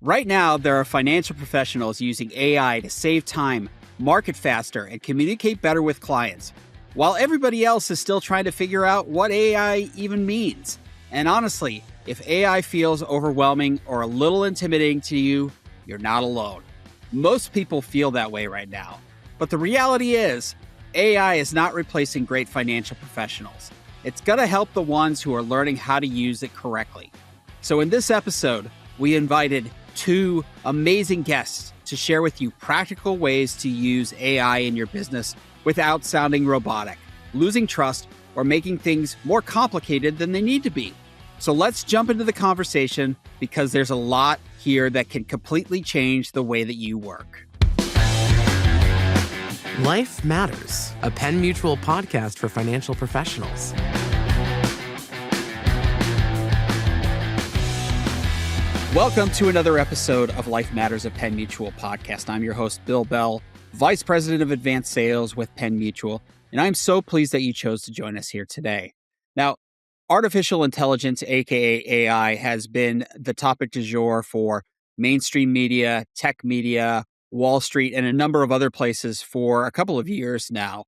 Right now, there are financial professionals using AI to save time, market faster, and communicate better with clients, while everybody else is still trying to figure out what AI even means. And honestly, if AI feels overwhelming or a little intimidating to you, you're not alone. Most people feel that way right now. But the reality is, AI is not replacing great financial professionals. It's going to help the ones who are learning how to use it correctly. So in this episode, we invited two amazing guests to share with you practical ways to use AI in your business without sounding robotic, losing trust, or making things more complicated than they need to be. So let's jump into the conversation because there's a lot here that can completely change the way that you work. Life Matters, a Penn Mutual podcast for financial professionals. Welcome to another episode of Life Matters, a Penn Mutual podcast. I'm your host, Bill Bell, Vice President of Advanced Sales with Penn Mutual, and I'm so pleased that you chose to join us here today. Now, artificial intelligence, aka AI, has been the topic du jour for mainstream media, tech media, Wall Street, and a number of other places for a couple of years now.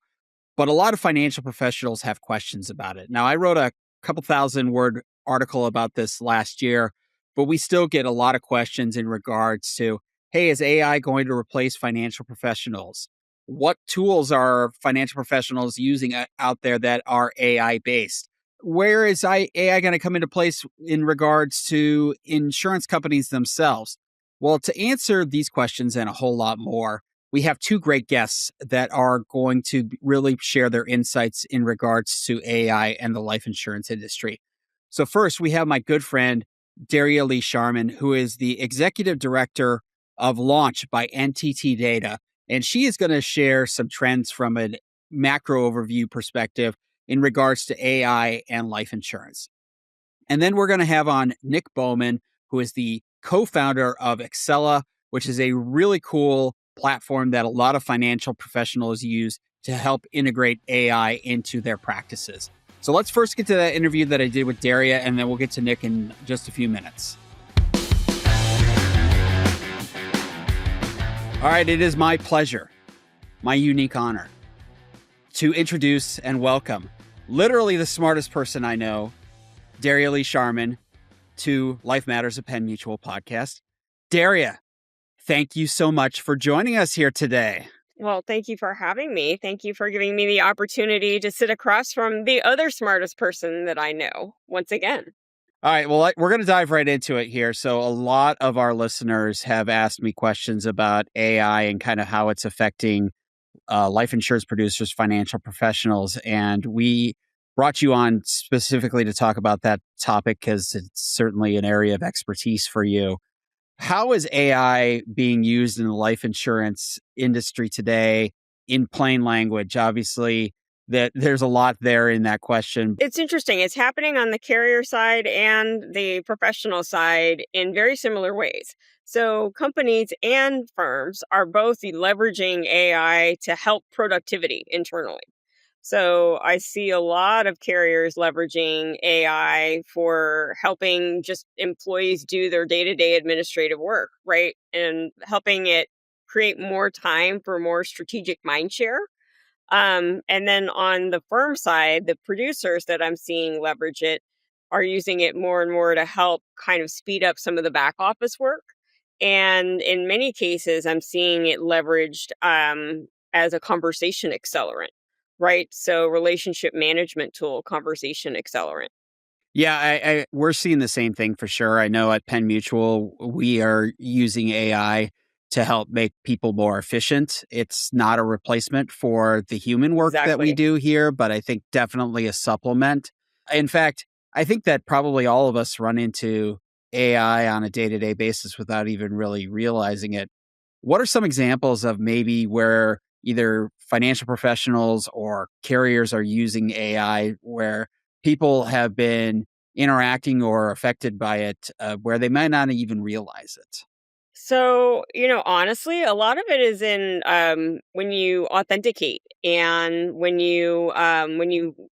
But a lot of financial professionals have questions about it. Now, I wrote a couple thousand-word article about this last year, but we still get a lot of questions in regards to, hey, is AI going to replace financial professionals? What tools are financial professionals using out there that are AI-based? Where is AI going to come into place in regards to insurance companies themselves? Well, to answer these questions and a whole lot more, we have two great guests that are going to really share their insights in regards to AI and the life insurance industry. So first, we have my good friend, Daria Lee Sharman, who is the Executive Director of Launch by NTT DATA. And she is going to share some trends from a macro overview perspective in regards to AI and life insurance. And then we're going to have on Nick Bowman, who is the co-founder of Xcela, which is a really cool platform that a lot of financial professionals use to help integrate AI into their practices. So let's first get to that interview that I did with Daria, and then we'll get to Nick in just a few minutes. All right, it is my pleasure, my unique honor, to introduce and welcome literally the smartest person I know, Daria Lee Sharman, to Life Matters, a Penn Mutual podcast. Daria, thank you so much for joining us here today. Well, thank you for having me. Thank you for giving me the opportunity to sit across from the other smartest person that I know once again. All right, well, we're going to dive right into it here. So a lot of our listeners have asked me questions about AI and kind of how it's affecting life insurance producers, financial professionals. And we brought you on specifically to talk about that topic because it's certainly an area of expertise for you. How is AI being used in the life insurance industry today in plain language? Obviously, that there's a lot there in that question. It's interesting. It's happening on the carrier side and the professional side in very similar ways. So companies and firms are both leveraging AI to help productivity internally. So I see a lot of carriers leveraging AI for helping just employees do their day-to-day administrative work, right? And helping it create more time for more strategic mind share. And then on the firm side, the producers that I'm seeing leverage it are using it more and more to help kind of speed up some of the back office work. And in many cases, I'm seeing it leveraged as a conversation accelerant. Right. So relationship management tool, conversation accelerant. Yeah, we're seeing the same thing for sure. I know at Penn Mutual, we are using AI to help make people more efficient. It's not a replacement for the human work that we do here, but I think definitely a supplement. In fact, I think that probably all of us run into AI on a day-to-day basis without even really realizing it. What are some examples of maybe where either financial professionals or carriers are using AI where people have been interacting or affected by it where they might not even realize it? So, honestly, a lot of it is in when you authenticate and when you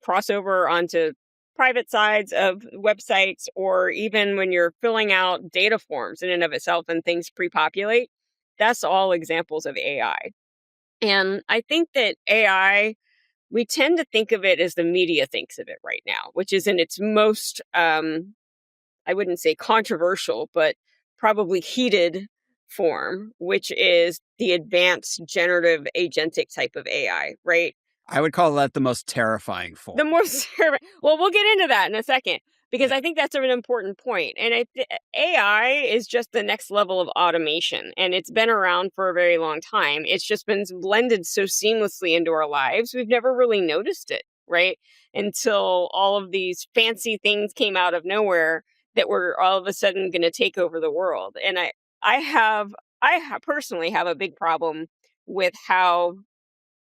cross over onto private sides of websites, or even when you're filling out data forms in and of itself and things pre-populate, that's all examples of AI. And I think that AI, we tend to think of it as the media thinks of it right now, which is in its most, I wouldn't say controversial, but probably heated form, which is the advanced generative agentic type of AI, right? I would call that the most terrifying form. The more well, we'll get into that in a second, because I think that's an important point. And AI is just the next level of automation, and it's been around for a very long time. It's just been blended so seamlessly into our lives, we've never really noticed it, right? Until all of these fancy things came out of nowhere that were all of a sudden going to take over the world. And personally have a big problem with how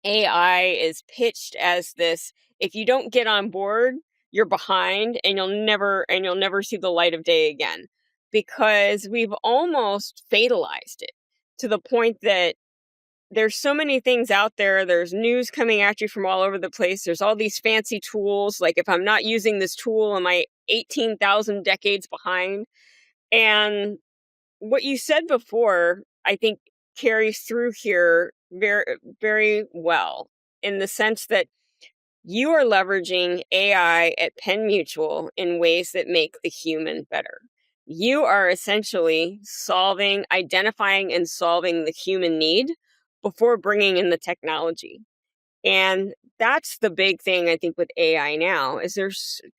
AI is pitched as this: if you don't get on board, you're behind, and you'll never see the light of day again, because we've almost fatalized it to the point that there's so many things out there. There's news coming at you from all over the place. There's all these fancy tools. Like, if I'm not using this tool, am I 18,000 decades behind? And what you said before, I think, carries through here very, very well, in the sense that you are leveraging AI at Penn Mutual in ways that make the human better. You are essentially identifying and solving the human need before bringing in the technology. And that's the big thing, I think, with AI now, is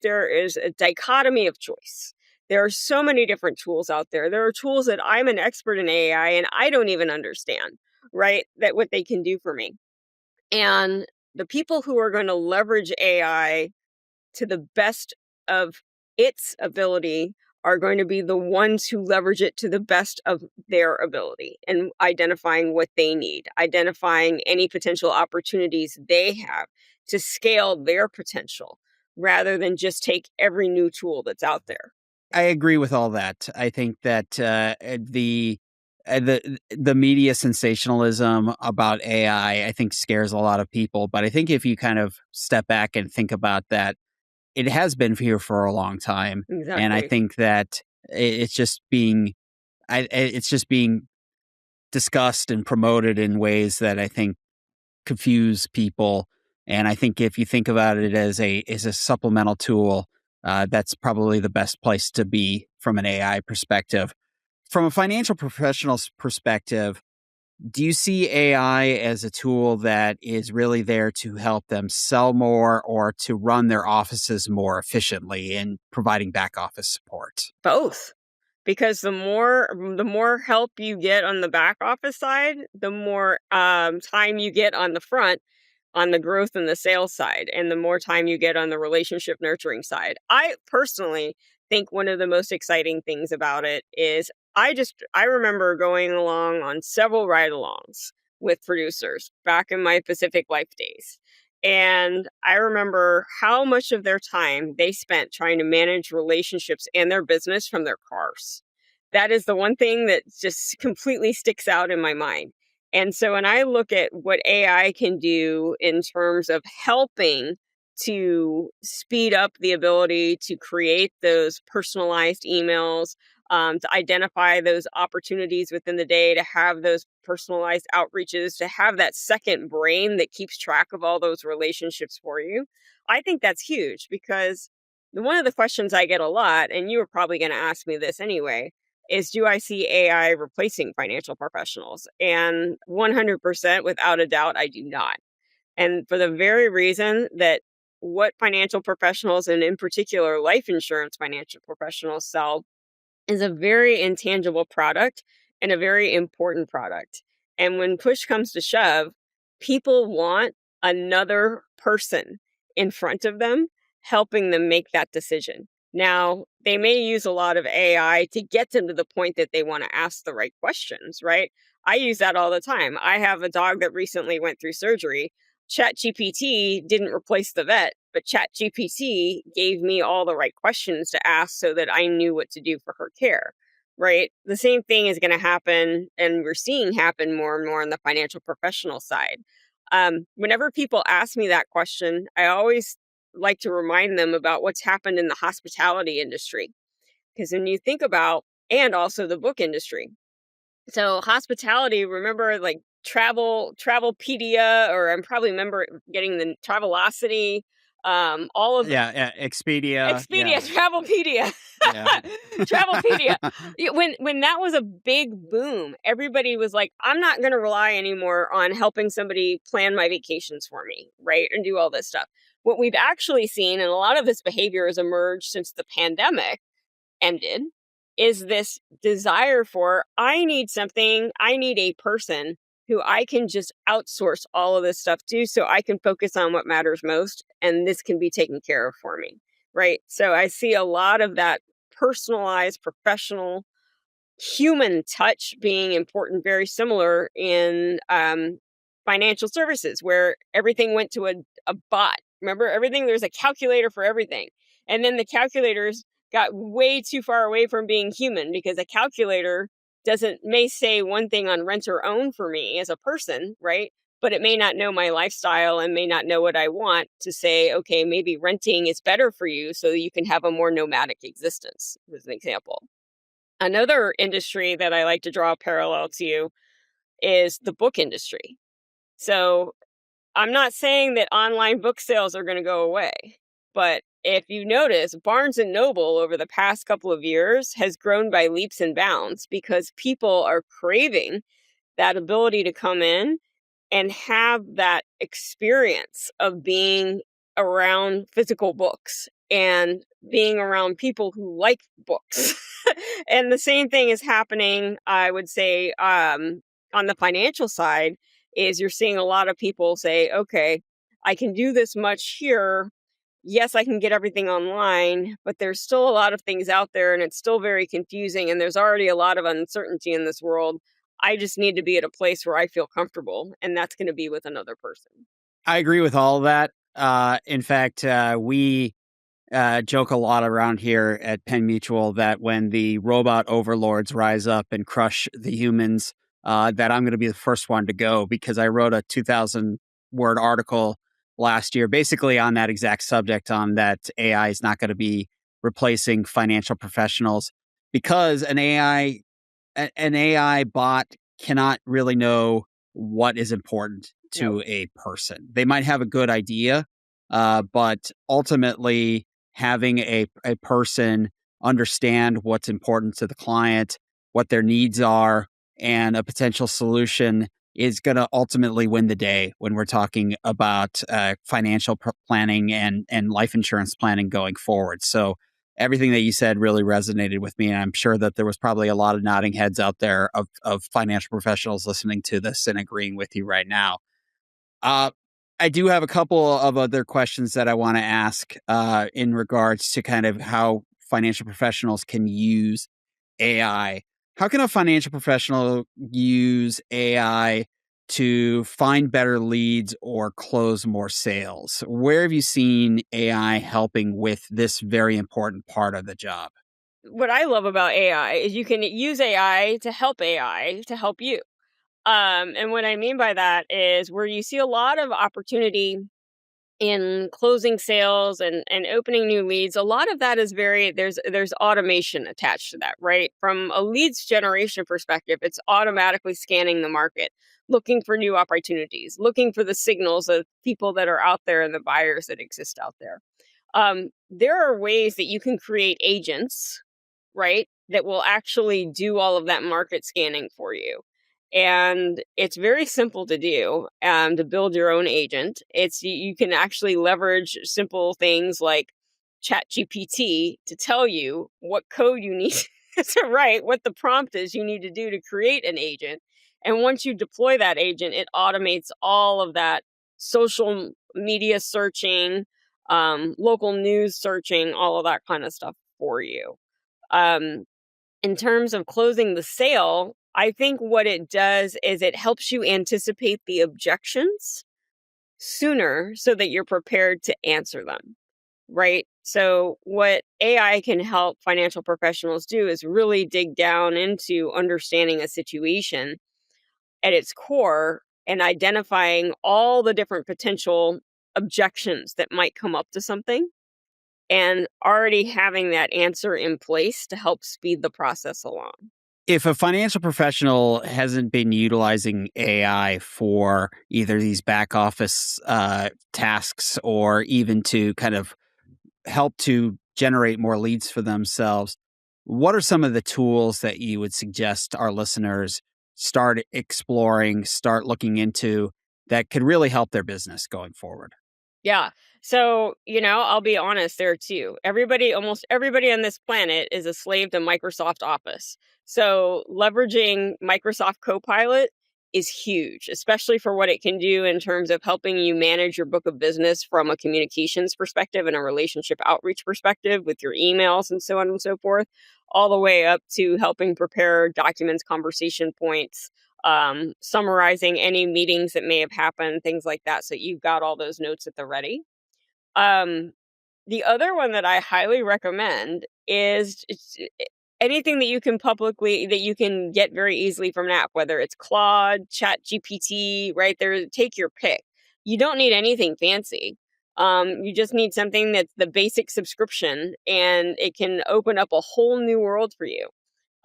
there is a dichotomy of choice. There are so many different tools out there. There are tools that I'm an expert in AI and I don't even understand, right? That what they can do for me. And the people who are going to leverage AI to the best of its ability are going to be the ones who leverage it to the best of their ability, and identifying what they need, identifying any potential opportunities they have to scale their potential, rather than just take every new tool that's out there. I agree with all that. I think that the media sensationalism about AI, I think, scares a lot of people. But I think if you kind of step back and think about that, it has been here for a long time, and I Exactly. think that it's just being discussed and promoted in ways that I think confuse people. And I think if you think about it as a supplemental tool, that's probably the best place to be from an AI perspective. From a financial professional's perspective, do you see AI as a tool that is really there to help them sell more or to run their offices more efficiently in providing back office support? Both. Because the more help you get on the back office side, the more time you get on the front, on the growth and the sales side, and the more time you get on the relationship nurturing side. I personally think one of the most exciting things about it is, I remember going along on several ride-alongs with producers back in my Pacific Life days. And I remember how much of their time they spent trying to manage relationships and their business from their cars. That is the one thing that just completely sticks out in my mind. And so when I look at what AI can do in terms of helping to speed up the ability to create those personalized emails, to identify those opportunities within the day, to have those personalized outreaches, to have that second brain that keeps track of all those relationships for you, I think that's huge. Because one of the questions I get a lot, and you were probably going to ask me this anyway, is, do I see AI replacing financial professionals? And 100%, without a doubt, I do not. And for the very reason that what financial professionals, and in particular life insurance financial professionals, sell is a very intangible product and a very important product. And when push comes to shove, people want another person in front of them helping them make that decision. Now, they may use a lot of AI to get them to the point that they want to ask the right questions, right? I use that all the time. I have a dog that recently went through surgery. ChatGPT didn't replace the vet, but ChatGPT gave me all the right questions to ask so that I knew what to do for her care, right? The same thing is going to happen, and we're seeing happen more and more on the financial professional side. Whenever people ask me that question, I always like to remind them about what's happened in the hospitality industry. Because when you think about, and also the book industry. So hospitality, remember like Travelpedia, or I'm probably remember getting the Travelocity, all of Yeah, Expedia. Expedia, Travelpedia, Yeah. Travelpedia. When that was a big boom, everybody was like, I'm not going to rely anymore on helping somebody plan my vacations for me, right? And do all this stuff. What we've actually seen, and a lot of this behavior has emerged since the pandemic ended, is this desire for, I need a person who I can just outsource all of this stuff to so I can focus on what matters most, and this can be taken care of for me, right? So I see a lot of that personalized, professional, human touch being important, very similar in financial services, where everything went to a bot. Remember, everything, there's a calculator for everything. And then the calculators got way too far away from being human, because a calculator may say one thing on rent or own for me as a person, right? But it may not know my lifestyle and may not know what I want to say, okay, maybe renting is better for you so you can have a more nomadic existence, as an example. Another industry that I like to draw a parallel to is the book industry. So I'm not saying that online book sales are going to go away, but if you notice, Barnes and Noble over the past couple of years has grown by leaps and bounds, because people are craving that ability to come in and have that experience of being around physical books and being around people who like books. And the same thing is happening, I would say, on the financial side, is you're seeing a lot of people say, okay, I can do this much here. Yes, I can get everything online, but there's still a lot of things out there, and it's still very confusing, and there's already a lot of uncertainty in this world. I just need to be at a place where I feel comfortable, and that's going to be with another person. I agree with all of that. In fact, we joke a lot around here at Penn Mutual that when the robot overlords rise up and crush the humans, that I'm going to be the first one to go, because I wrote a 2,000-word article last year, basically on that exact subject, on that AI is not going to be replacing financial professionals, because an AI bot cannot really know what is important to a person. They might have a good idea, but ultimately having a person understand what's important to the client, what their needs are, and a potential solution is going to ultimately win the day when we're talking about financial planning and life insurance planning going forward. So everything that you said really resonated with me. And I'm sure that there was probably a lot of nodding heads out there of financial professionals listening to this and agreeing with you right now. I do have a couple of other questions that I want to ask in regards to kind of how financial professionals can use AI. How can a financial professional use AI to find better leads or close more sales? Where have you seen AI helping with this very important part of the job? What I love about AI is you can use AI to help you. And what I mean by that is where you see a lot of opportunity in closing sales and opening new leads. A lot of that is there's automation attached to that, right? From a leads generation perspective, it's automatically scanning the market, looking for new opportunities, looking for the signals of people that are out there and the buyers that exist out there. There are ways that you can create agents, right, that will actually do all of that market scanning for you. And it's very simple to do, to build your own agent. You can actually leverage simple things like ChatGPT to tell you what code you need to write, what the prompt is you need to do to create an agent. And once you deploy that agent, it automates all of that social media searching, local news searching, all of that kind of stuff for you. Um, in terms of closing the sale, I think what it does is it helps you anticipate the objections sooner so that you're prepared to answer them, right? So, what AI can help financial professionals do is really dig down into understanding a situation at its core and identifying all the different potential objections that might come up to something and already having that answer in place to help speed the process along. If a financial professional hasn't been utilizing AI for either these back office tasks or even to kind of help to generate more leads for themselves, what are some of the tools that you would suggest our listeners start exploring, start looking into that could really help their business going forward? Yeah. So, I'll be honest there too. Almost everybody on this planet is a slave to Microsoft Office. So, leveraging Microsoft Copilot is huge, especially for what it can do in terms of helping you manage your book of business from a communications perspective and a relationship outreach perspective with your emails and so on and so forth, all the way up to helping prepare documents, conversation points, summarizing any meetings that may have happened, things like that. So you've got all those notes at the ready. Um, the other one that I highly recommend is anything that you can get very easily from an app, whether it's Claude, Chat GPT, right there, take your pick. You don't need anything fancy. You just need something that's the basic subscription and it can open up a whole new world for you.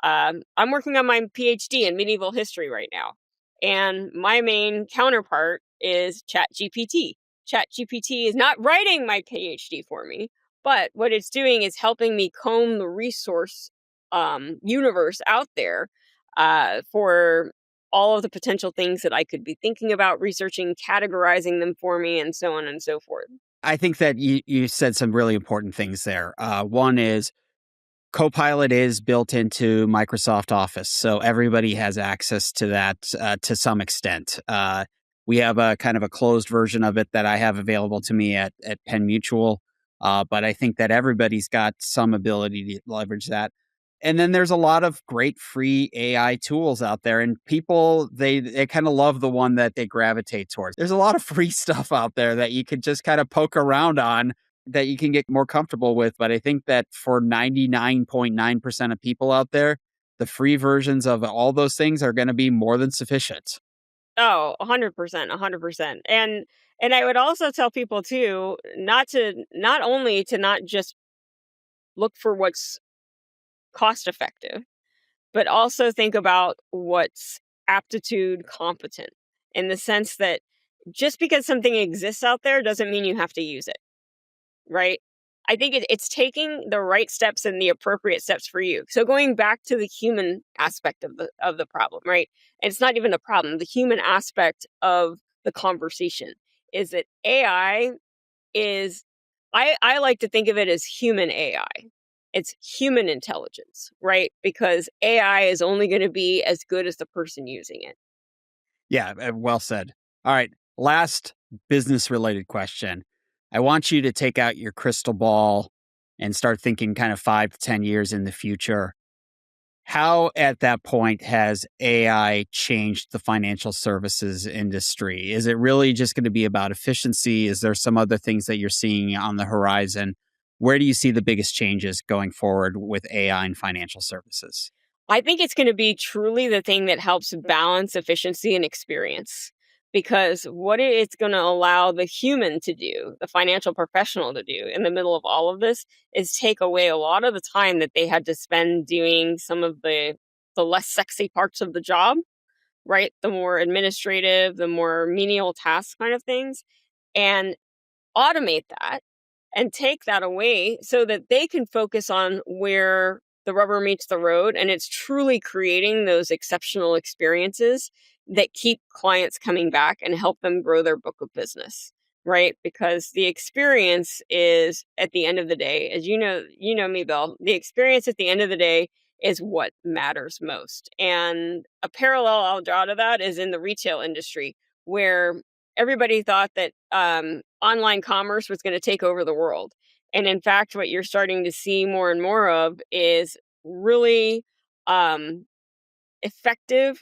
I'm working on my PhD in medieval history right now, and my main counterpart is ChatGPT. ChatGPT is not writing my PhD for me, but what it's doing is helping me comb the resource universe out there for all of the potential things that I could be thinking about researching, categorizing them for me, and so on and so forth. I think that you said some really important things there. One is Copilot is built into Microsoft Office, so everybody has access to that to some extent. We have a kind of a closed version of it that I have available to me at Penn Mutual, but I think that everybody's got some ability to leverage that. And then there's a lot of great free AI tools out there, and people they kind of love the one that they gravitate towards. There's a lot of free stuff out there that you could just kind of poke around on that you can get more comfortable with. But I think that for 99.9% of people out there, the free versions of all those things are going to be more than sufficient. Oh, 100%, 100%. And I would also tell people too, not only to not just look for what's cost effective, but also think about what's aptitude competent, in the sense that just because something exists out there doesn't mean you have to use it, right? I think it's taking the right steps and the appropriate steps for you. So going back to the human aspect of the problem, right? And it's not even the problem. The human aspect of the conversation is that AI is, I like to think of it as human AI. It's human intelligence, right? Because AI is only going to be as good as the person using it. Yeah, well said. All right, last business related question. I want you to take out your crystal ball and start thinking kind of 5 to 10 years in the future. How, at that point, has AI changed the financial services industry? Is it really just going to be about efficiency? Is there some other things that you're seeing on the horizon? Where do you see the biggest changes going forward with AI and financial services? I think it's going to be truly the thing that helps balance efficiency and experience. Because what it's going to allow the human to do, the financial professional to do in the middle of all of this, is take away a lot of the time that they had to spend doing some of the less sexy parts of the job, right? The more administrative, the more menial tasks kind of things, and automate that and take that away so that they can focus on where the rubber meets the road. And it's truly creating those exceptional experiences that keep clients coming back and help them grow their book of business, right? Because the experience is, at the end of the day, as you know me, Bill, the experience at the end of the day is what matters most. And a parallel I'll draw to that is in the retail industry, where everybody thought that online commerce was going to take over the world. And in fact, what you're starting to see more and more of is really um, effective,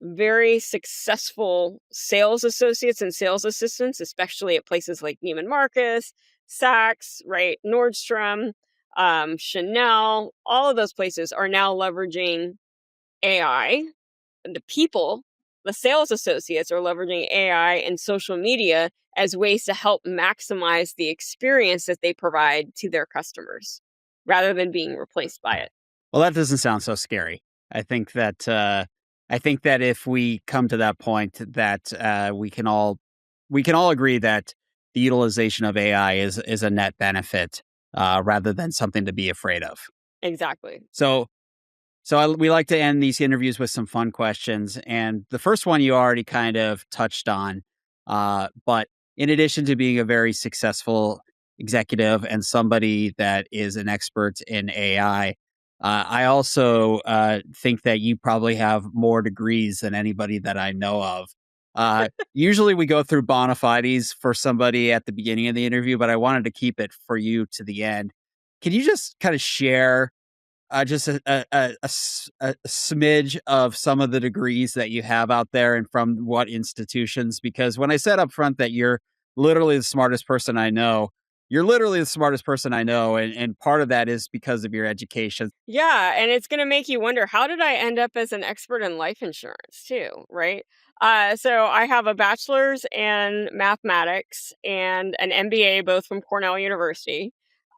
very successful sales associates and sales assistants, especially at places like Neiman Marcus, Saks, right, Nordstrom, Chanel. All of those places are now leveraging AI, the people the sales associates are leveraging AI and social media as ways to help maximize the experience that they provide to their customers rather than being replaced by it. Well, that doesn't sound so scary. I think that if we come to that point, that we can all agree that the utilization of AI is a net benefit rather than something to be afraid of. Exactly. We like to end these interviews with some fun questions, and the first one you already kind of touched on, but in addition to being a very successful executive and somebody that is an expert in AI, I also think that you probably have more degrees than anybody that I know of. Usually we go through bona fides for somebody at the beginning of the interview, but I wanted to keep it for you to the end. Can you just kind of share just a smidge of some of the degrees that you have out there and from what institutions? Because when I said up front that you're literally the smartest person I know, you're literally the smartest person I know. And part of that is because of your education. Yeah, and it's going to make you wonder, how did I end up as an expert in life insurance too, right? So I have a bachelor's in mathematics and an MBA, both from Cornell University.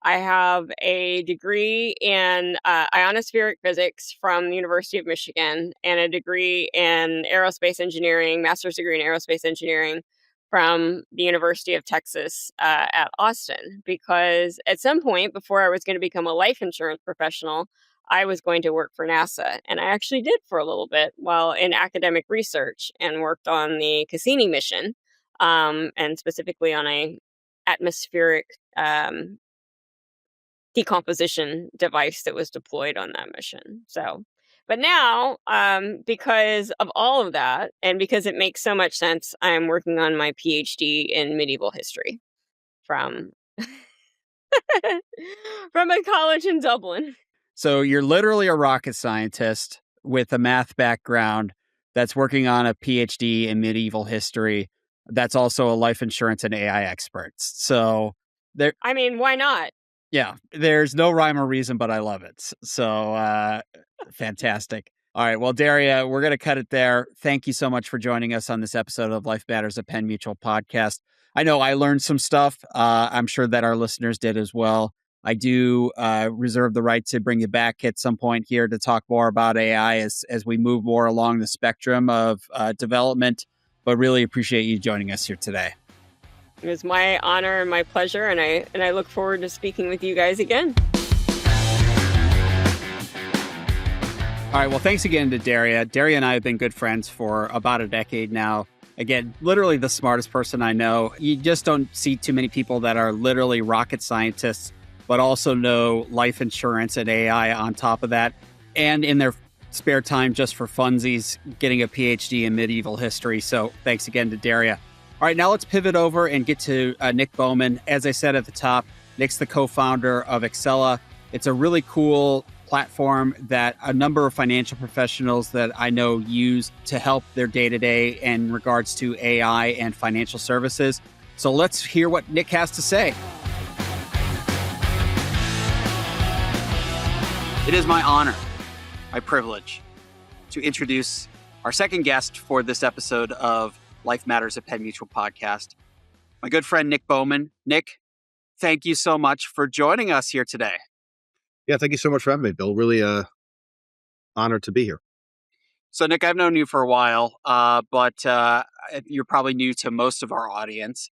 I have a degree in ionospheric physics from the University of Michigan and a degree in aerospace engineering, master's degree in aerospace engineering from the University of Texas at Austin. Because at some point, before I was going to become a life insurance professional, I was going to work for NASA. And I actually did for a little bit while in academic research and worked on the Cassini mission, and specifically on a atmospheric decomposition device that was deployed on that mission. So, but now, because of all of that, and because it makes so much sense, I'm working on my PhD in medieval history from from a college in Dublin. So you're literally a rocket scientist with a math background that's working on a PhD in medieval history. That's also a life insurance and AI expert. So there, I mean, why not? yeah, there's no rhyme or reason, but I love it. So fantastic. All right. Well, Daria, we're going to cut it there. Thank you so much for joining us on this episode of Life Matters, a Penn Mutual podcast. I know I learned some stuff. I'm sure that our listeners did as well. I do reserve the right to bring you back at some point here to talk more about AI as we move more along the spectrum of development, but really appreciate you joining us here today. It was my honor and my pleasure, and I look forward to speaking with you guys again. All right. Well, thanks again to Daria. Daria and I have been good friends for about a decade now. Again, literally the smartest person I know. You just don't see too many people that are literally rocket scientists, but also know life insurance and AI on top of that. And in their spare time, just for funsies, getting a PhD in medieval history. So thanks again to Daria. All right, now let's pivot over and get to Nick Bowman. As I said at the top, Nick's the co-founder of Xcela. It's a really cool platform that a number of financial professionals that I know use to help their day-to-day in regards to AI and financial services. So let's hear what Nick has to say. It is my honor, my privilege, to introduce our second guest for this episode of Life Matters, a Penn Mutual podcast, my good friend, Nick Bowman. Nick, thank you so much for joining us here today. Yeah, thank you so much for having me, Bill. Really honored to be here. So, Nick, I've known you for a while, but you're probably new to most of our audience.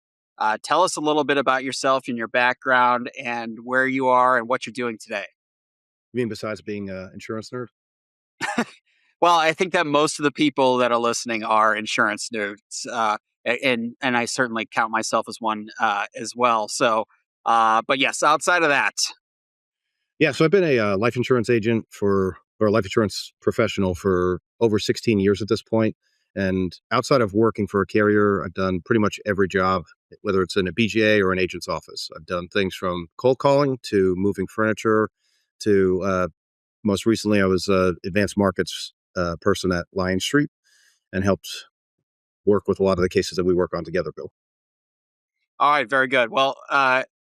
Tell us a little bit about yourself and your background and where you are and what you're doing today. You mean besides being an insurance nerd? Well, I think that most of the people that are listening are insurance nerds, and I certainly count myself as one as well. So, but yes, outside of that. Yeah, so I've been a life insurance agent or a life insurance professional for over 16 years at this point. And outside of working for a carrier, I've done pretty much every job, whether it's in a BGA or an agent's office. I've done things from cold calling to moving furniture to most recently I was advanced markets person at Lion Street and helped work with a lot of the cases that we work on together, Bill. All right, very good. Well,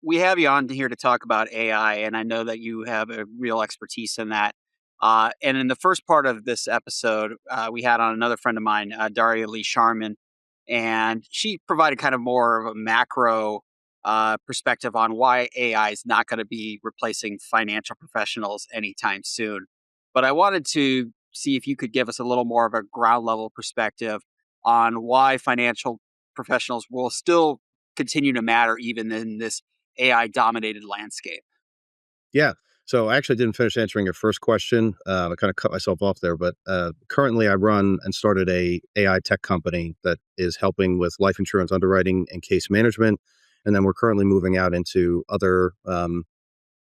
we have you on here to talk about AI, and I know that you have a real expertise in that. And in the first part of this episode, we had on another friend of mine, Daria Lee Sharman, and she provided kind of more of a macro perspective on why AI is not going to be replacing financial professionals anytime soon. But I wanted to see if you could give us a little more of a ground level perspective on why financial professionals will still continue to matter even in this AI dominated landscape. Yeah. So I actually didn't finish answering your first question. I kind of cut myself off there, but currently I run and started a AI tech company that is helping with life insurance underwriting and case management. And then we're currently moving out into other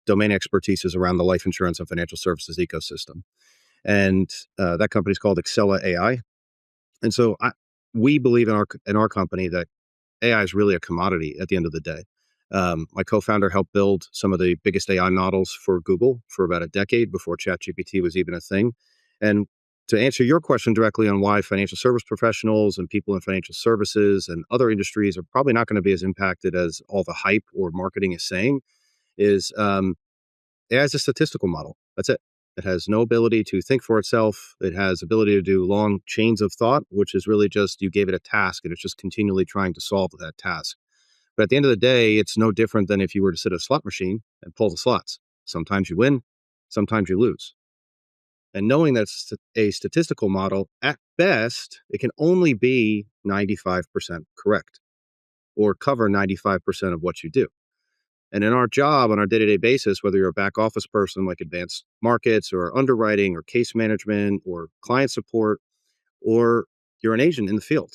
domain expertises around the life insurance and financial services ecosystem. And that company is called Xcela AI. And so we believe in our company that AI is really a commodity at the end of the day. My co-founder helped build some of the biggest AI models for Google for about a decade before ChatGPT was even a thing. And to answer your question directly on why financial service professionals and people in financial services and other industries are probably not going to be as impacted as all the hype or marketing is saying, is AI is a statistical model. That's it. It has no ability to think for itself. It has ability to do long chains of thought, which is really just you gave it a task and it's just continually trying to solve that task. But at the end of the day, it's no different than if you were to sit at a slot machine and pull the slots. Sometimes you win, sometimes you lose. And knowing that's a statistical model, at best, it can only be 95% correct or cover 95% of what you do. And in our job on our day-to-day basis, whether you're a back office person like advanced markets or underwriting or case management or client support, or you're an agent in the field,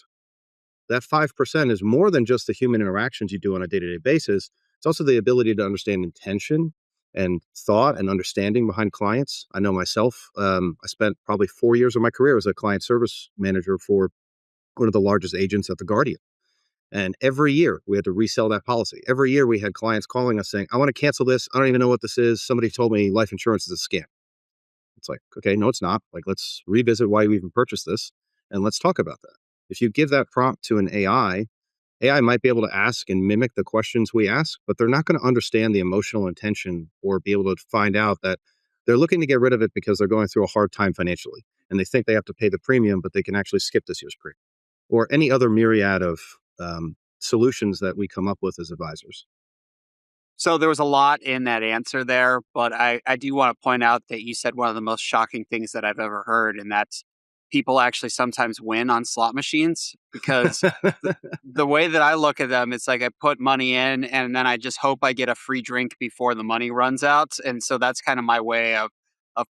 that 5% is more than just the human interactions you do on a day-to-day basis. It's also the ability to understand intention and thought and understanding behind clients. I know myself, I spent probably 4 years of my career as a client service manager for one of the largest agents at The Guardian. And every year we had to resell that policy. Every year we had clients calling us saying, I want to cancel this. I don't even know what this is. Somebody told me life insurance is a scam. It's like, okay, no, it's not. Like, let's revisit why you even purchased this and let's talk about that. If you give that prompt to an AI might be able to ask and mimic the questions we ask, but they're not going to understand the emotional intention or be able to find out that they're looking to get rid of it because they're going through a hard time financially. And they think they have to pay the premium, but they can actually skip this year's premium or any other myriad of solutions that we come up with as advisors. So there was a lot in that answer there, but I do want to point out that you said one of the most shocking things that I've ever heard, and that's people actually sometimes win on slot machines because the way that I look at them, it's like I put money in and then I just hope I get a free drink before the money runs out. And so that's kind of my way of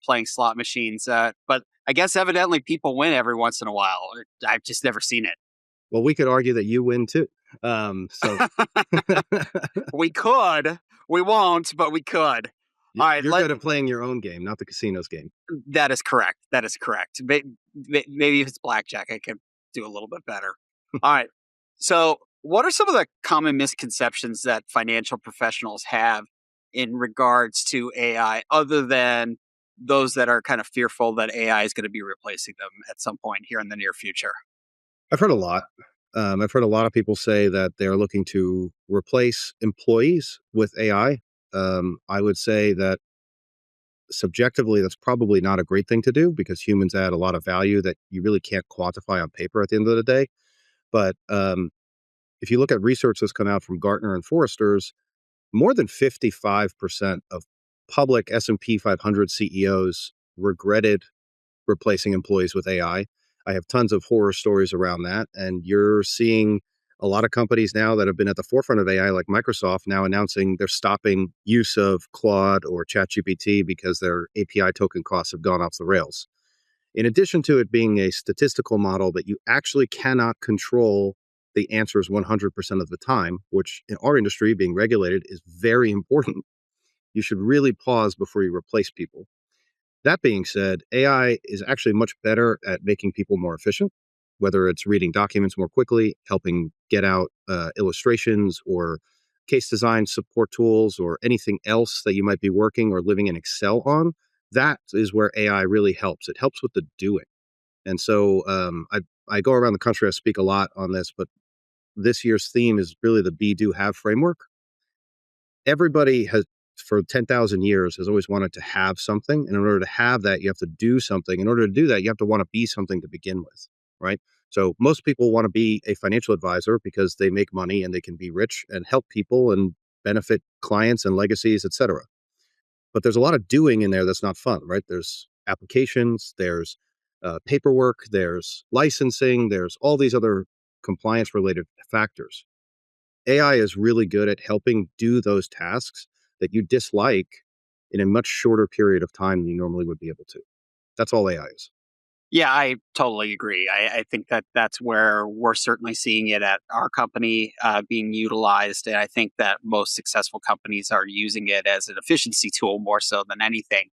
playing slot machines. But I guess evidently people win every once in a while. I've just never seen it. Well, we could argue that you win too. So We could. We won't, but we could. All right, you're good at playing your own game, not the casino's game. That is correct. That is correct. Maybe if it's blackjack, I could do a little bit better. All right. So, what are some of the common misconceptions that financial professionals have in regards to AI, other than those that are kind of fearful that AI is going to be replacing them at some point here in the near future? I've heard a lot. I've heard a lot of people say that they're looking to replace employees with AI. I would say that subjectively, that's probably not a great thing to do because humans add a lot of value that you really can't quantify on paper at the end of the day. But if you look at research that's come out from Gartner and Forrester's, more than 55% of public S&P 500 CEOs regretted replacing employees with AI. I have tons of horror stories around that. And you're seeing a lot of companies now that have been at the forefront of AI, like Microsoft, now announcing they're stopping use of Claude or ChatGPT because their API token costs have gone off the rails. In addition to it being a statistical model that you actually cannot control the answers 100% of the time, which in our industry, being regulated, is very important. You should really pause before you replace people. That being said, AI is actually much better at making people more efficient, whether it's reading documents more quickly, helping get out illustrations or case design support tools or anything else that you might be working or living in Excel on. That is where AI really helps. It helps with the doing. And so I go around the country, I speak a lot on this, but this year's theme is really the Be, Do, Have framework. Everybody for 10,000 years has always wanted to have something. And in order to have that, you have to do something. In order to do that, you have to want to be something to begin with, right? So most people want to be a financial advisor because they make money and they can be rich and help people and benefit clients and legacies, et cetera. But there's a lot of doing in there that's not fun, right? There's applications, there's paperwork, there's licensing, there's all these other compliance related factors. AI is really good at helping do those tasks that you dislike in a much shorter period of time than you normally would be able to. That's all AI is. Yeah, I totally agree. I think that that's where we're certainly seeing it at our company being utilized. And I think that most successful companies are using it as an efficiency tool more so than anything.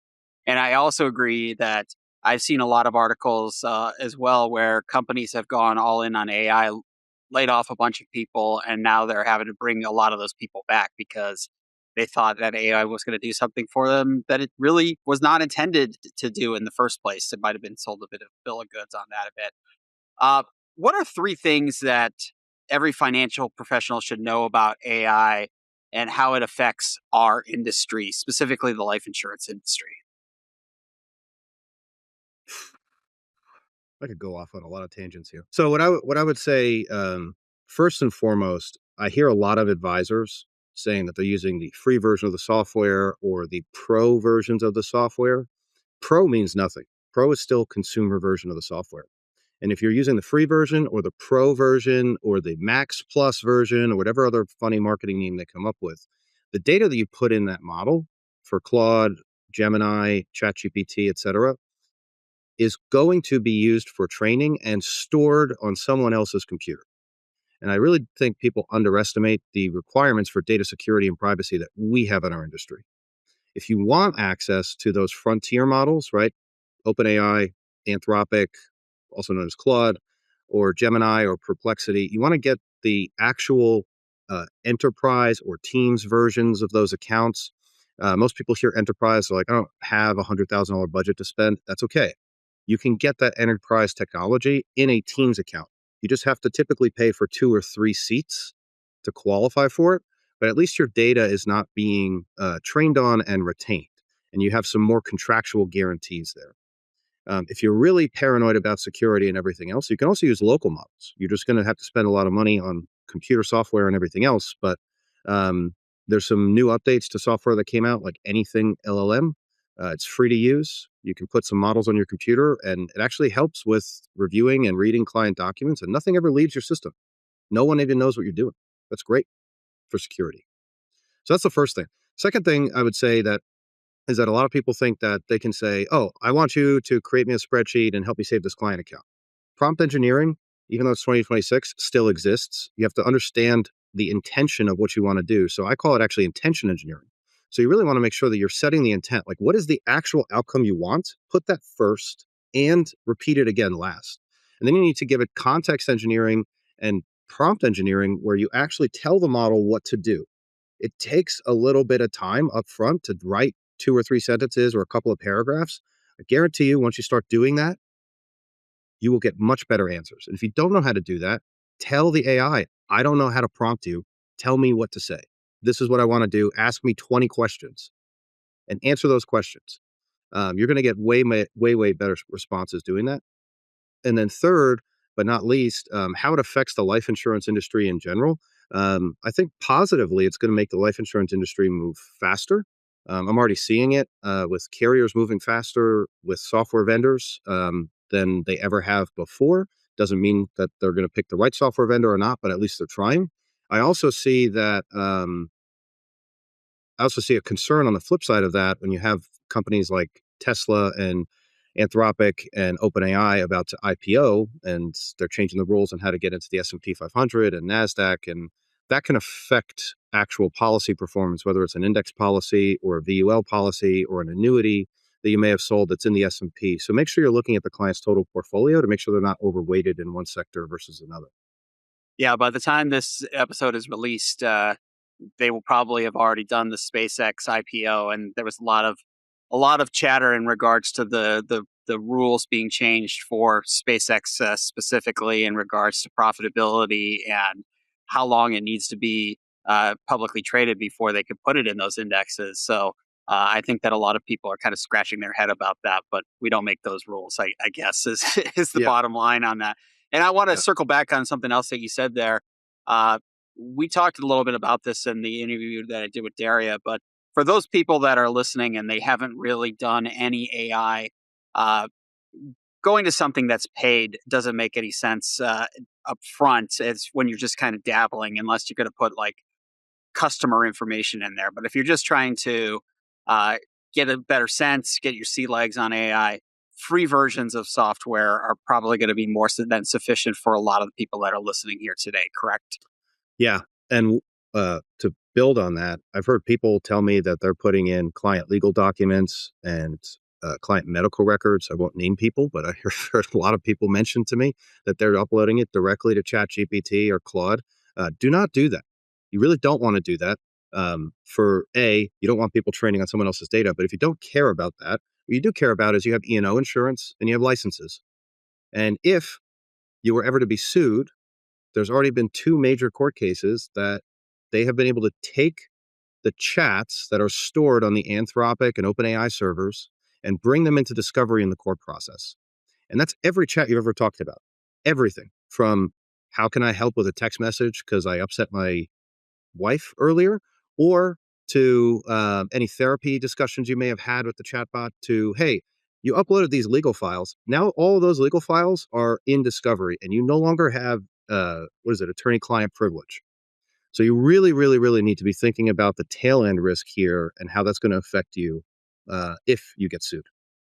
And I also agree that I've seen a lot of articles as well where companies have gone all in on AI, laid off a bunch of people, and now they're having to bring a lot of those people back because they thought that AI was going to do something for them that it really was not intended to do in the first place. It might have been sold a bit of bill of goods on that a bit. Uh, what are three things that every financial professional should know about AI and how it affects our industry, specifically the life insurance industry? I could go off on a lot of tangents here. So what I would say, first and foremost, I hear a lot of advisors saying that they're using the free version of the software or the pro versions of the software. Pro means nothing. Pro is still consumer version of the software. And if you're using the free version or the pro version or the max plus version or whatever other funny marketing name they come up with, the data that you put in that model for Claude, Gemini, ChatGPT, et cetera, is going to be used for training and stored on someone else's computer. And I really think people underestimate the requirements for data security and privacy that we have in our industry. If you want access to those frontier models, right? OpenAI, Anthropic, also known as Claude, or Gemini or Perplexity, you want to get the actual enterprise or Teams versions of those accounts. Most people hear enterprise, they're like, I don't have a $100,000 budget to spend. That's okay. You can get that enterprise technology in a Teams account. You just have to typically pay for 2 or 3 seats to qualify for it, but at least your data is not being trained on and retained, and you have some more contractual guarantees there. If you're really paranoid about security and everything else, you can also use local models. You're just going to have to spend a lot of money on computer software and everything else, but there's some new updates to software that came out, like anything LLM. It's free to use. You can put some models on your computer, and it actually helps with reviewing and reading client documents, and nothing ever leaves your system. No one even knows what you're doing. That's great for security. So that's the first thing. Second thing I would say that is that a lot of people think that they can say, oh, I want you to create me a spreadsheet and help me save this client account. Prompt engineering, even though it's 2026, still exists. You have to understand the intention of what you want to do. So I call it actually intention engineering. So you really want to make sure that you're setting the intent. Like, what is the actual outcome you want? Put that first and repeat it again last. And then you need to give it context engineering and prompt engineering where you actually tell the model what to do. It takes a little bit of time up front to write 2 or 3 sentences or a couple of paragraphs. I guarantee you, once you start doing that, you will get much better answers. And if you don't know how to do that, tell the AI, I don't know how to prompt you. Tell me what to say. This is what I want to do. Ask me 20 questions and answer those questions. You're going to get way better responses doing that. And then third, but not least, how it affects the life insurance industry in general. I think positively, it's going to make the life insurance industry move faster. I'm already seeing it with carriers moving faster with software vendors than they ever have before. Doesn't mean that they're going to pick the right software vendor or not, but at least they're trying. I also see that. I also see a concern on the flip side of that when you have companies like Tesla and Anthropic and OpenAI about to IPO, and they're changing the rules on how to get into the S&P 500 and NASDAQ, and that can affect actual policy performance, whether it's an index policy or a VUL policy or an annuity that you may have sold that's in the S&P. So make sure you're looking at the client's total portfolio to make sure they're not overweighted in one sector versus another. Yeah, by the time this episode is released, they will probably have already done the SpaceX IPO, and there was a lot of chatter in regards to the rules being changed for SpaceX specifically in regards to profitability and how long it needs to be publicly traded before they could put it in those indexes. So I think that a lot of people are kind of scratching their head about that, but we don't make those rules, I guess, is, is the Yeah. bottom line on that. And I want to Yeah. circle back on something else that you said there. We talked a little bit about this in the interview that I did with Daria, but for those people that are listening and they haven't really done any AI, uh, going to something that's paid doesn't make any sense up front. It's when you're just kind of dabbling, unless you're going to put like customer information in there. But if you're just trying to uh, get a better sense, get your sea legs on AI, free versions of software are probably going to be more than sufficient for a lot of the people that are listening here today, correct? Yeah. And to build on that, I've heard people tell me that they're putting in client legal documents and client medical records. I won't name people, but I heard a lot of people mention to me that they're uploading it directly to ChatGPT or Claude. Do not do that. You really don't want to do that. For A, you don't want people training on someone else's data. But if you don't care about that, what you do care about is you have E&O insurance and you have licenses. And if you were ever to be sued, there's already been two major court cases that they have been able to take the chats that are stored on the Anthropic and OpenAI servers and bring them into discovery in the court process. And that's every chat you've ever talked about. Everything from how can I help with a text message because I upset my wife earlier, or to any therapy discussions you may have had with the chatbot, to, hey, you uploaded these legal files. Now all of those legal files are in discovery and you no longer have, attorney-client privilege. So you really, really, really need to be thinking about the tail end risk here and how that's going to affect you if you get sued.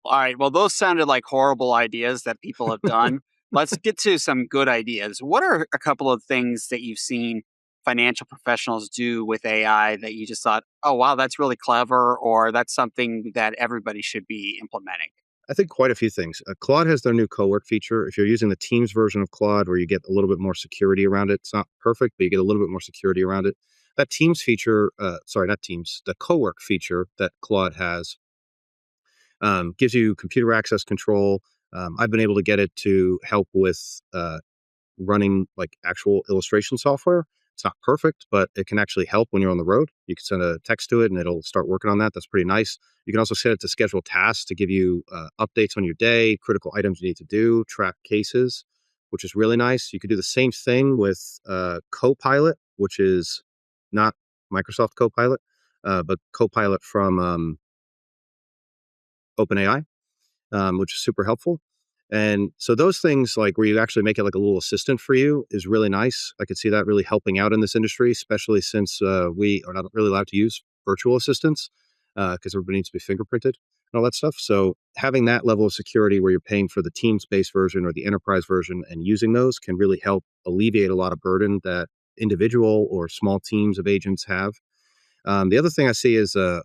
All right. Well, those sounded like horrible ideas that people have done. Let's get to some good ideas. What are a couple of things that you've seen financial professionals do with AI that you just thought, oh, wow, that's really clever, or that's something that everybody should be implementing? I think quite a few things. Claude has their new co-work feature. If you're using the Teams version of Claude, where you get a little bit more security around it, it's not perfect, but you get a little bit more security around it. That Teams feature, not Teams, the co-work feature that Claude has gives you computer access control. I've been able to get it to help with running like actual illustration software. It's not perfect, but it can actually help when you're on the road. You can send a text to it and it'll start working on that. That's pretty nice. You can also set it to schedule tasks to give you updates on your day, critical items you need to do, track cases, which is really nice. You could do the same thing with Copilot, which is not Microsoft Copilot, but Copilot from OpenAI, which is super helpful. And so those things, like where you actually make it like a little assistant for you, is really nice. I could see that really helping out in this industry, especially since we are not really allowed to use virtual assistants because everybody needs to be fingerprinted and all that stuff. So having that level of security where you're paying for the Teams-based version or the enterprise version and using those can really help alleviate a lot of burden that individual or small teams of agents have. The other thing I see is I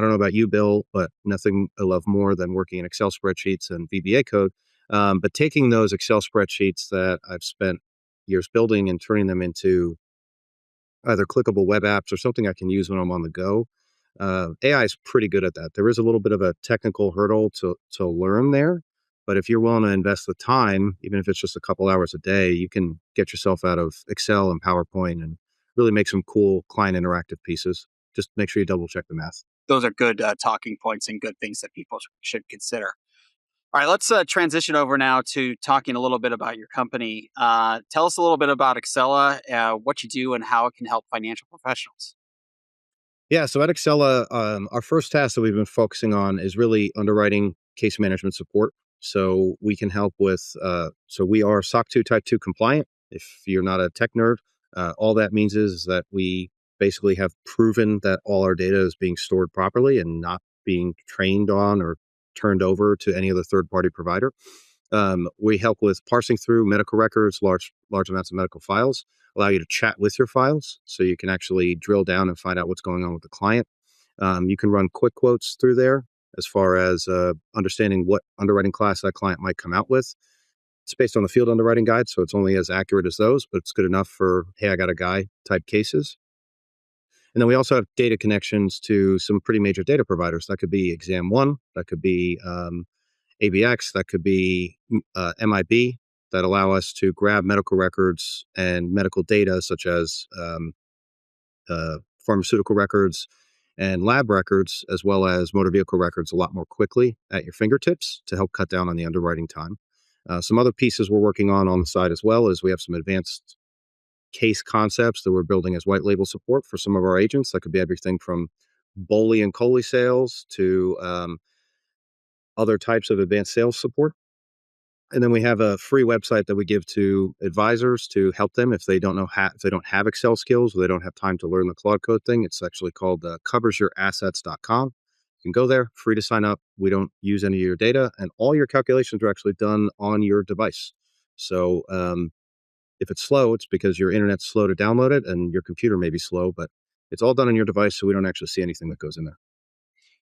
don't know about you, Bill, but nothing I love more than working in Excel spreadsheets and VBA code. But taking those Excel spreadsheets that I've spent years building and turning them into either clickable web apps or something I can use when I'm on the go. AI is pretty good at that. There is a little bit of a technical hurdle to learn there, but if you're willing to invest the time, even if it's just a couple hours a day, you can get yourself out of Excel and PowerPoint and really make some cool client interactive pieces. Just make sure you double check the math. Those are good talking points and good things that people should consider. All right, let's transition over now to talking a little bit about your company. Tell us a little bit about Xcela, what you do, and how it can help financial professionals. Yeah, so at Xcela, our first task that we've been focusing on is really underwriting case management support. So we can help with, so we are SOC 2 Type 2 compliant. If you're not a tech nerd, all that means is that we basically have proven that all our data is being stored properly and not being trained on or turned over to any other third-party provider. We help with parsing through medical records, large amounts of medical files, allow you to chat with your files so you can actually drill down and find out what's going on with the client. You can run quick quotes through there as far as understanding what underwriting class that client might come out with. It's based on the field underwriting guide, so it's only as accurate as those, but it's good enough for, hey, I got a guy type cases. And then we also have data connections to some pretty major data providers. That could be Exam One, that could be ABX, that could be MIB, that allow us to grab medical records and medical data such as pharmaceutical records and lab records, as well as motor vehicle records, a lot more quickly at your fingertips to help cut down on the underwriting time. Some other pieces we're working on the side as well is we have some advanced case concepts that we're building as white label support for some of our agents. That could be everything from Boley and Coley sales to other types of advanced sales support. And then we have a free website that we give to advisors to help them if they don't know if they don't have Excel skills or they don't have time to learn the Claude Code thing. It's actually called coversyourassets.com. You can go there, free to sign up. We don't use any of your data, and all your calculations are actually done on your device. So if it's slow, it's because your internet's slow to download it, and your computer may be slow, but it's all done on your device, so we don't actually see anything that goes in there.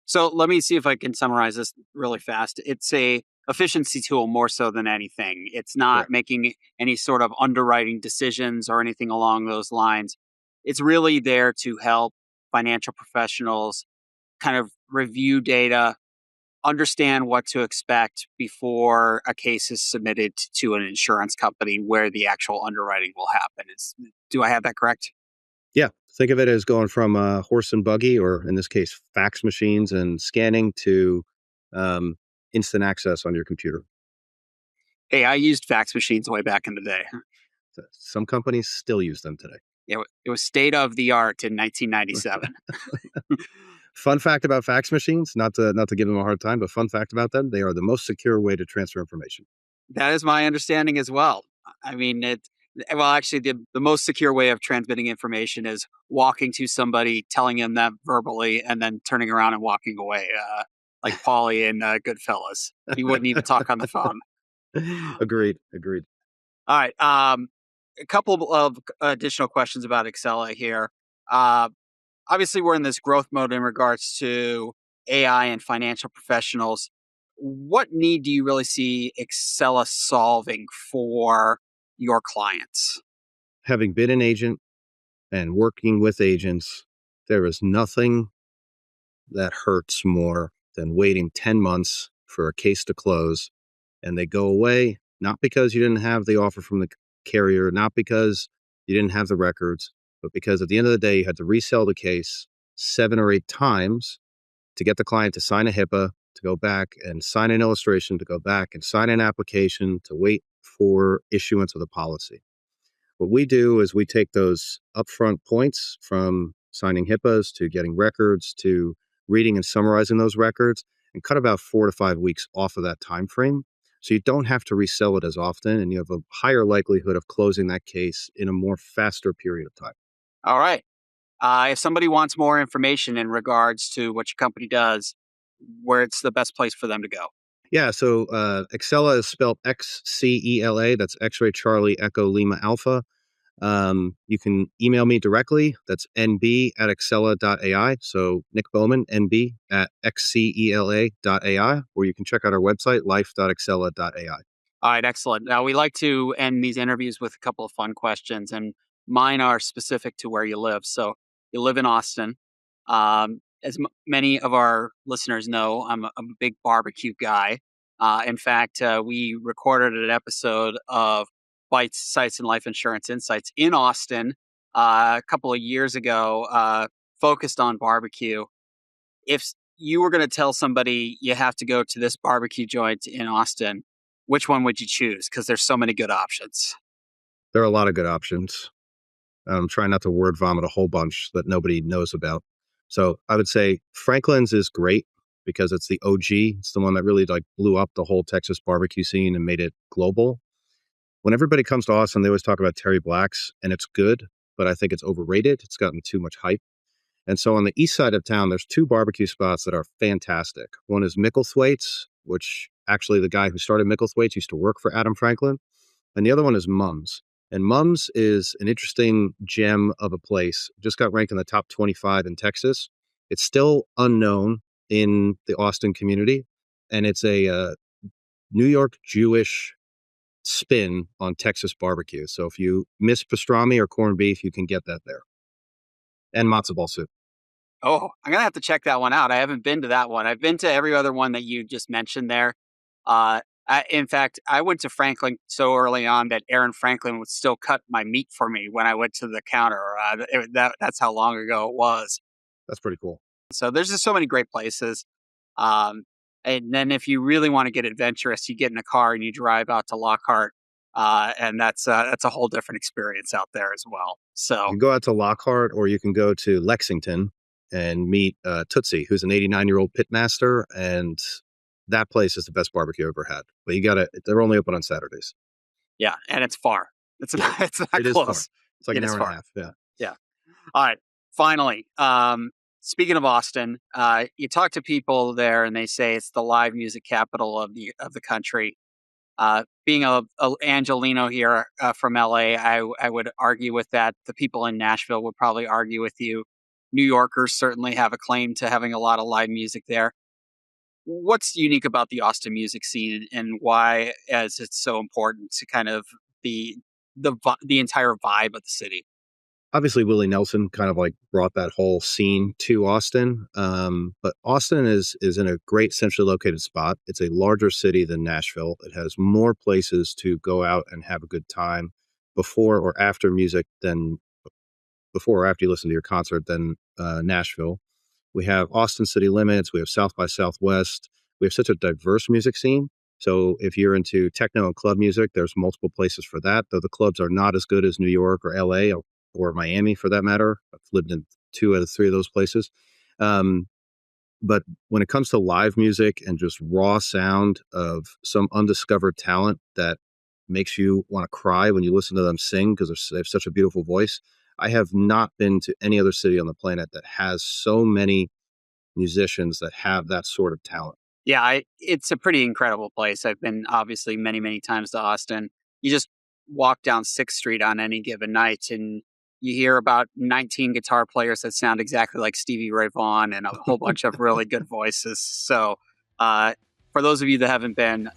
So let me see if I can summarize this really fast. It's a efficiency tool more so than anything. It's not Correct. making any sort of underwriting decisions or anything along those lines. It's really there to help financial professionals kind of review data, understand what to expect before a case is submitted to an insurance company where the actual underwriting will happen. Do I have that correct? Yeah, think of it as going from horse and buggy, or in this case, fax machines and scanning to um, instant access on your computer. Hey, I used fax machines way back in the day. So some companies still use them today. It was state of the art in 1997. Fun fact about fax machines, not to give them a hard time, but fun fact about them, they are the most secure way to transfer information. That is my understanding as well. I mean, actually, the most secure way of transmitting information is walking to somebody, telling them that verbally, and then turning around and walking away, like Paulie in Goodfellas. He wouldn't even talk on the phone. Agreed. All right. A couple of additional questions about Xcela here. Uh, Obviously, we're in this growth mode in regards to AI and financial professionals. What need do you really see Xcela solving for your clients? Having been an agent and working with agents, there is nothing that hurts more than waiting 10 months for a case to close and they go away, not because you didn't have the offer from the carrier, not because you didn't have the records, but because at the end of the day, you had to resell the case 7 or 8 times to get the client to sign a HIPAA, to go back and sign an illustration, to go back and sign an application, to wait for issuance of the policy. What we do is we take those upfront points from signing HIPAAs to getting records to reading and summarizing those records and cut about 4 to 5 weeks off of that time frame. So you don't have to resell it as often and you have a higher likelihood of closing that case in a more faster period of time. All right. If somebody wants more information in regards to what your company does, where it's the best place for them to go? Yeah, so Xcela is spelled Xcela. That's X-ray Charlie Echo Lima Alpha. You can email me directly. That's nb@xcela.ai. So Nick Bowman, nb@xcela.ai. Or you can check out our website, life.xcela.ai. All right, excellent. Now, we like to end these interviews with a couple of fun questions, and mine are specific to where you live. So, you live in Austin. As many of our listeners know, I'm a big barbecue guy. In fact, we recorded an episode of Bites, Sites, and Life Insurance Insights in Austin a couple of years ago, focused on barbecue. If you were going to tell somebody you have to go to this barbecue joint in Austin, which one would you choose? Because there's so many good options. There are a lot of good options. I'm trying not to word vomit a whole bunch that nobody knows about. So I would say Franklin's is great because it's the OG. It's the one that really blew up the whole Texas barbecue scene and made it global. When everybody comes to Austin, they always talk about Terry Black's, and it's good, but I think it's overrated. It's gotten too much hype. And so on the east side of town, there's 2 barbecue spots that are fantastic. One is Micklethwaite's, which actually the guy who started Micklethwaite's used to work for Adam Franklin. And the other one is Mum's. And Mum's is an interesting gem of a place. Just got ranked in the top 25 in Texas. It's still unknown in the Austin community. And it's a New York Jewish spin on Texas barbecue. So if you miss pastrami or corned beef, you can get that there. And matzo ball soup. Oh, I'm going to have to check that one out. I haven't been to that one. I've been to every other one that you just mentioned there. In fact, I went to Franklin so early on that Aaron Franklin would still cut my meat for me when I went to the counter. That's how long ago it was. That's pretty cool. So there's just so many great places. Um, and then if you really want to get adventurous, you get in a car and you drive out to Lockhart. And that's a whole different experience out there as well. You So can go out to Lockhart, or you can go to Lexington and meet Tootsie, who's an 89-year-old pitmaster, and that place is the best barbecue I've ever had. But they're only open on Saturdays. yeah, and it's far. It's Yeah, not, it's not it is far. close. It's like It an is hour and a far. half. Yeah. Yeah. All right. Finally, speaking of Austin, you talk to people there, and they say it's the live music capital of the country. Being a Angelino here from LA, I would argue with that. The people in Nashville would probably argue with you. New Yorkers certainly have a claim to having a lot of live music there. What's unique about the Austin music scene, and why is it so important to kind of the entire vibe of the city? Obviously, Willie Nelson kind of like brought that whole scene to Austin. But Austin is in a great centrally located spot. It's a larger city than Nashville. It has more places to go out and have a good time before or after music than before or after you listen to your concert than Nashville. We have Austin City Limits. We have South by Southwest. We have such a diverse music scene. So if you're into techno and club music, there's multiple places for that, though the clubs are not as good as New York or LA or Miami for that matter. I've lived in 2 out of 3 of those places. But when it comes to live music and just raw sound of some undiscovered talent that makes you want to cry when you listen to them sing because they have such a beautiful voice, I have not been to any other city on the planet that has so many musicians that have that sort of talent. Yeah, it's a pretty incredible place. I've been obviously many, many times to Austin. You just walk down 6th Street on any given night and you hear about 19 guitar players that sound exactly like Stevie Ray Vaughan and a whole bunch of really good voices. So for those of you that haven't been,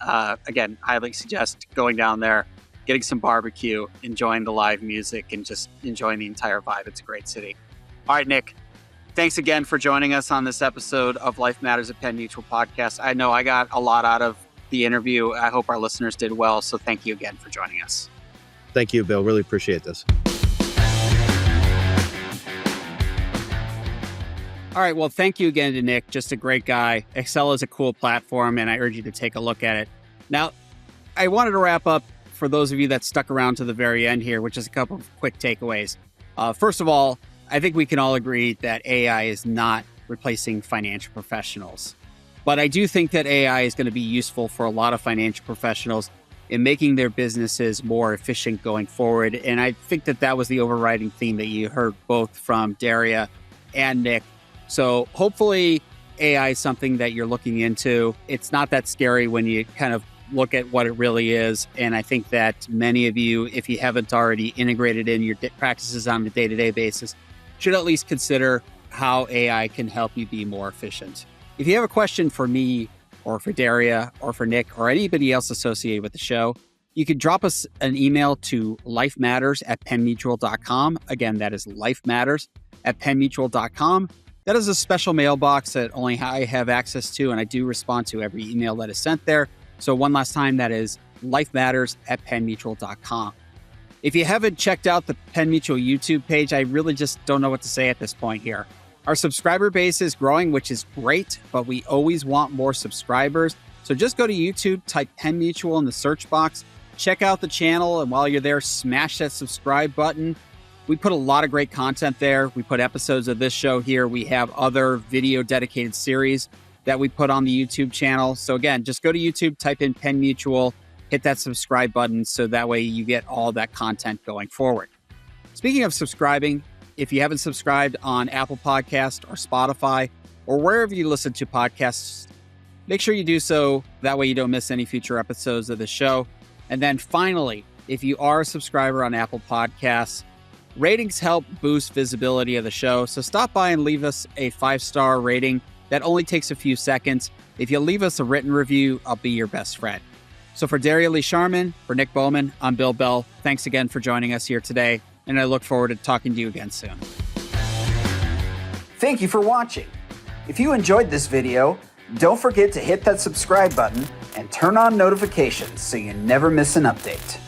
again, highly suggest going down there, getting some barbecue, enjoying the live music, and just enjoying the entire vibe. It's a great city. All right, Nick. Thanks again for joining us on this episode of Life Matters at Penn Mutual Podcast. I know I got a lot out of the interview. I hope our listeners did well. So thank you again for joining us. Thank you, Bill. Really appreciate this. All right. Well, thank you again to Nick. Just a great guy. Xcela is a cool platform, and I urge you to take a look at it. Now, I wanted to wrap up for those of you that stuck around to the very end here, which is a couple of quick takeaways. First of all, I think we can all agree that AI is not replacing financial professionals. But I do think that AI is going to be useful for a lot of financial professionals in making their businesses more efficient going forward. And I think that that was the overriding theme that you heard both from Daria and Nick. So hopefully AI is something that you're looking into. It's not that scary when you kind of look at what it really is. And I think that many of you, if you haven't already integrated in your practices on a day-to-day basis, should at least consider how AI can help you be more efficient. If you have a question for me or for Daria or for Nick or anybody else associated with the show, you can drop us an email to lifematters@pennmutual.com. Again, that is lifematters@pennmutual.com. That is a special mailbox that only I have access to, and I do respond to every email that is sent there. So one last time, that is lifematters@pennmutual.com. If you haven't checked out the Penn Mutual YouTube page, I really just don't know what to say at this point here. Our subscriber base is growing, which is great, but we always want more subscribers. So just go to YouTube, type Penn Mutual in the search box, check out the channel, and while you're there, smash that subscribe button. We put a lot of great content there. We put episodes of this show here. We have other video dedicated series that we put on the YouTube channel. So again, just go to YouTube, type in Penn Mutual, hit that subscribe button so that way you get all that content going forward. Speaking of subscribing, if you haven't subscribed on Apple Podcast or Spotify or wherever you listen to podcasts, make sure you do so. That way you don't miss any future episodes of the show. And then finally, if you are a subscriber on Apple Podcasts, ratings help boost visibility of the show. So stop by and leave us a 5-star rating. That only takes a few seconds. If you leave us a written review, I'll be your best friend. So for Daria Lee Sharman, for Nick Bowman, I'm Bill Bell. Thanks again for joining us here today, and I look forward to talking to you again soon. Thank you for watching. If you enjoyed this video, Don't forget to hit that subscribe button and turn on notifications so you never miss an update.